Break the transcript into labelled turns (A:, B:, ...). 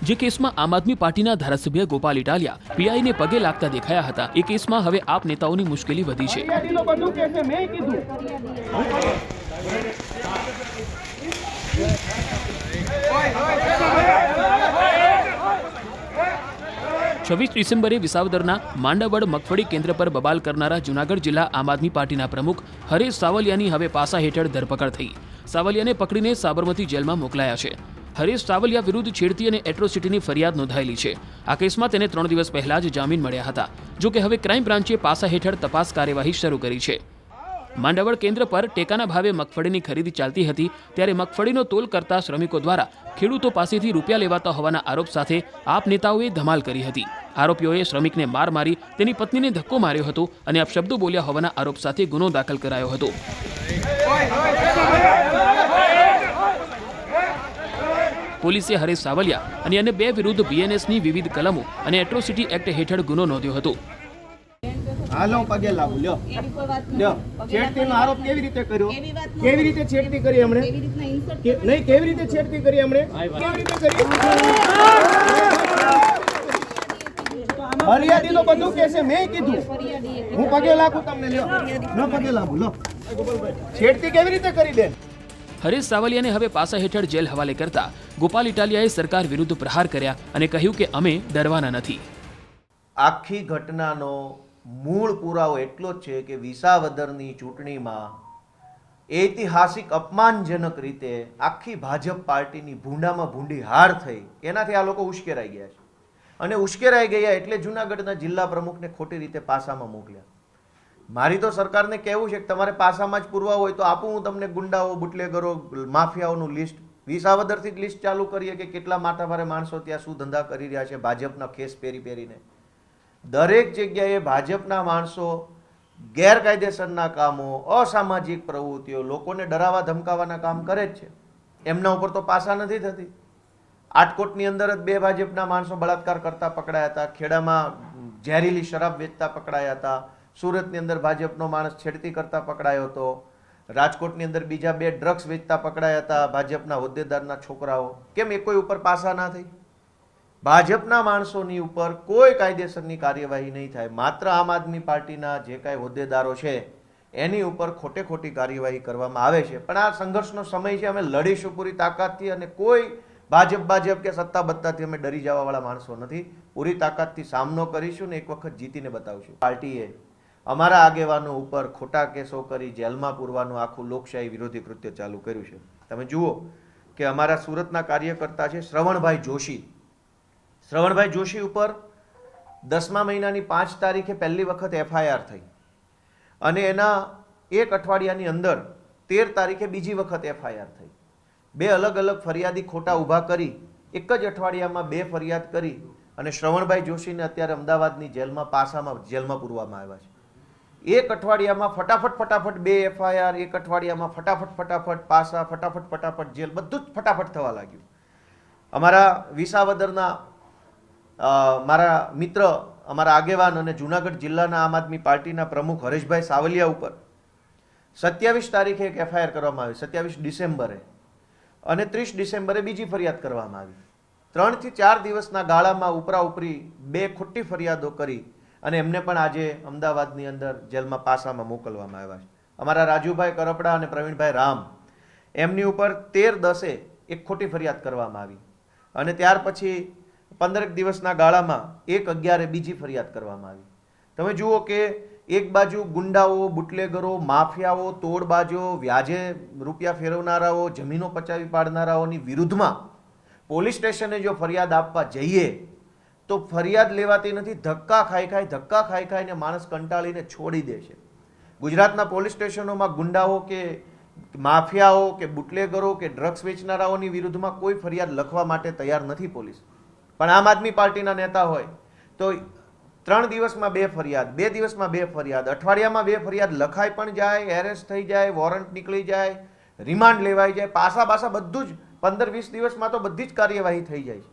A: જે કેસમાં આમ આદમી પાર્ટીના ધારાસભ્ય ગોપાલ ઇટાલિયા પીઆઈને પગે લાગતા દેખાયા હતા, એ કેસમાં હવે આપ નેતાઓની મુશ્કેલી વધી છે।
B: ફરિયાદીનો બધું કે છે, મેં કીધું
A: 26 ડિસેમ્બરે વિસાવદરના માંડવડ મગફળી કેન્દ્ર પર બબાલ કરનારા જૂનાગઢ જિલ્લા આમ આદમી પાર્ટીના પ્રમુખ હરેશ સાવલિયાની હવે પાસા હેઠળ ધરપકડ થઈ। સાવલિયાને પકડીને સાબરમતી જેલમાં મોકલાયા છે। હરેશ સાવલિયા વિરુદ્ધ છેડતી અને એટ્રોસિટીની ફરિયાદ નોંધાયેલી છે। આ કેસમાં તેને 3 દિવસ પહેલા જ જામીન મળ્યા હતા। જો કે હવે ક્રાઇમ બ્રાન્ચે પાસા હેઠળ તપાસ કાર્યવાહી શરૂ કરી છે। માંડવડ કેન્દ્ર પર ટેકાના ભાવે મગફળીની ખરીદી ચાલતી હતી, ત્યારે મગફળીનો તોલ કરતા શ્રમિકો દ્વારા ખેડૂતો પાસેથી રૂપિયા લેવાતા હોવાના આરોપ સાથે આપ નેતાઓએ ધમાલ કરી હતી। આરોપીઓએ શ્રમિકને માર મારી તેની પત્નીને ધક્કો માર્યો હતો અને અપશબ્દો બોલ્યા હોવાના આરોપ સાથે ગુનો દાખલ કરાયો હતો। પોલીસે હરેશ સાવલિયા અને અન્ય 2 વિરુદ્ધ બીએનએસની વિવિધ કલમો અને એટ્રોસિટી એક્ટ હેઠળ ગુનો નોંધ્યો હતો।
B: હાલો પગે લાગુ લ્યો લ્યો છેડતીનો આરોપ કેવી રીતે કર્યો? કેવી રીતે છેડતી કરી એમણે? નહીં, કેવી રીતે છેડતી કરી એમણે? કેવી રીતે કરી? ફરિયાદીનો બધું કે છે, મેં કીધું હું પગે લાગુ તમને લ્યો ન પગે લાગુ લો છેડતી કેવી રીતે કરી બેન?
A: હરેશ સાવલિયાને હવે પાસા હેઠળ જેલ હવાલે કરતા ગોપાલ ઇટાલિયાએ સરકાર વિરુદ્ધ પ્રહાર કર્યા અને કહ્યું કે અમે ડરવાના નથી।
C: આખી ઘટનાનો મૂળ પુરાવો એટલો જ છે કે વિસાવદરની ચૂંટણીમાં ઐતિહાસિક અપમાનજનક રીતે આખી ભાજપ પાર્ટીની ભૂંડામાં ભૂંડી હાર થઈ, એનાથી આ લોકો ઉશ્કેરાઈ ગયા છે। અને ઉશ્કેરાઈ ગયા એટલે જૂનાગઢના જિલ્લા પ્રમુખને ખોટી રીતે પાસામાં મોકલ્યા। મારી તો સરકારને કહેવું છે કે તમારે પાસામાં જ પૂરવા હોય તો આપું હું તમને ગુંડાઓ, બુટલેગરો, માફિયાઓનું લિસ્ટ વિસાવદરથી જ લિસ્ટ ચાલુ કરીએ કે કેટલા માથાભારે માણસો ત્યાં શું ધંધા કરી રહ્યા છે ભાજપના ખેસ પહેરીને। દરેક જગ્યાએ ભાજપના માણસો ગેરકાયદેસરના કામો, અસામાજિક પ્રવૃત્તિઓ, લોકોને ડરાવા ધમકાવાના કામ કરે જ છે। એમના ઉપર તો પાસા નથી થતી। આટકોટની અંદર જ 2 ભાજપના માણસો બળાત્કાર કરતા પકડાયા હતા, ખેડામાં ઝેરીલી શરાબ વેચતા પકડાયા હતા, સુરતની અંદર ભાજપનો માણસ છેડતી કરતા પકડાયો હતો, રાજકોટની અંદર બીજા 2 ડ્રગ્સ વેચતા પકડાયા હતા ભાજપના હોદ્દેદારના છોકરાઓ। કેમ એ કોઈ ઉપર પાસા ના થઈ? ભાજપના માણસોની ઉપર કોઈ કાયદેસરની કાર્યવાહી નહીં થાય, માત્ર આમ આદમી પાર્ટીના જે કાંઈ હોદ્દેદારો છે એની ઉપર ખોટી કાર્યવાહી કરવામાં આવે છે। પણ આ સંઘર્ષનો સમય છે, અમે લડીશું પૂરી તાકાતથી અને કોઈ ભાજપ કે સત્તા બત્તાથી અમે ડરી જવાવાળા માણસો નથી। પૂરી તાકાતથી સામનો કરીશું ને એક વખત જીતીને બતાવશું। પાર્ટીએ અમારા આગેવાનો ઉપર ખોટા કેસો કરી જેલમાં પૂરવાનું આખું લોકશાહી વિરોધી કૃત્ય ચાલુ કર્યું છે। તમે જુઓ કે અમારા સુરતના કાર્યકર્તા છે શ્રવણભાઈ જોશી ઉપર 10મા મહિનાની 5 તારીખે પહેલી વખત એફઆઈઆર થઈ અને એના 1 અઠવાડિયાની અંદર 13 તારીખે બીજી વખત એફઆઈઆર થઈ। 2 અલગ અલગ ફરિયાદી ખોટા ઊભા કરી એક જ અઠવાડિયામાં 2 ફરિયાદ કરી અને શ્રવણભાઈ જોશીને અત્યારે અમદાવાદની જેલમાં પૂરવામાં આવ્યા છે। 1 અઠવાડિયામાં ફટાફટ 2 એફઆઈઆર, 1 અઠવાડિયામાં ફટાફટ પાસા, ફટાફટ જેલ, બધું જ ફટાફટ થવા લાગ્યું। અમારા વિસાવદરના મારા મિત્ર, અમારા આગેવાન અને જૂનાગઢ જિલ્લાના આમ આદમી પાર્ટીના પ્રમુખ હરેશભાઈ સાવલિયા ઉપર 27 તારીખે એક એફઆઈઆર કરવામાં આવી, 27 ડિસેમ્બરે, અને 30 ડિસેમ્બરે બીજી ફરિયાદ કરવામાં આવી। 3 થી 4 દિવસના ગાળામાં ઉપરી 2 ખોટી ફરિયાદો કરી અને એમને પણ આજે અમદાવાદની અંદર જેલમાં પાસામાં મોકલવામાં આવ્યા છે। અમારા રાજુભાઈ કરપડા અને પ્રવીણભાઈ રામ, એમની ઉપર 13/10 એક ખોટી ફરિયાદ કરવામાં આવી અને ત્યાર પછી 15 દિવસના ગાળામાં 1/11 બીજી ફરિયાદ કરવામાં આવી। તમે જુઓ કે એક બાજુ ગુંડાઓ, બુટલેગરો, માફિયાઓ, તોડબાજો, વ્યાજે રૂપિયા ફેરવનારાઓ, જમીનો પચાવી પાડનારાઓની વિરુદ્ધમાં પોલીસ સ્ટેશને જો ફરિયાદ આપવા જઈએ તો ફરિયાદ લેવાતી નથી। ધક્કા ખાઈને માણસ કંટાળીને છોડી દે છે। ગુજરાતના પોલીસ સ્ટેશનોમાં ગુંડાઓ કે માફિયાઓ કે બુટલેગરો કે ડ્રગ્સ વેચનારાઓની વિરુદ્ધમાં કોઈ ફરિયાદ લખવા માટે તૈયાર નથી પોલીસ। પણ આમ આદમી પાર્ટીના નેતા હોય તો 3 દિવસમાં 2 ફરિયાદ, 2 દિવસમાં 2 ફરિયાદ, અઠવાડિયામાં 2 ફરિયાદ લખાઈ પણ જાય, એરેસ્ટ થઈ જાય, વોરંટ નીકળી જાય, રિમાન્ડ લેવાઈ જાય, પાસા બધું જ 15-20 દિવસમાં તો બધી જ કાર્યવાહી થઈ જાય છે।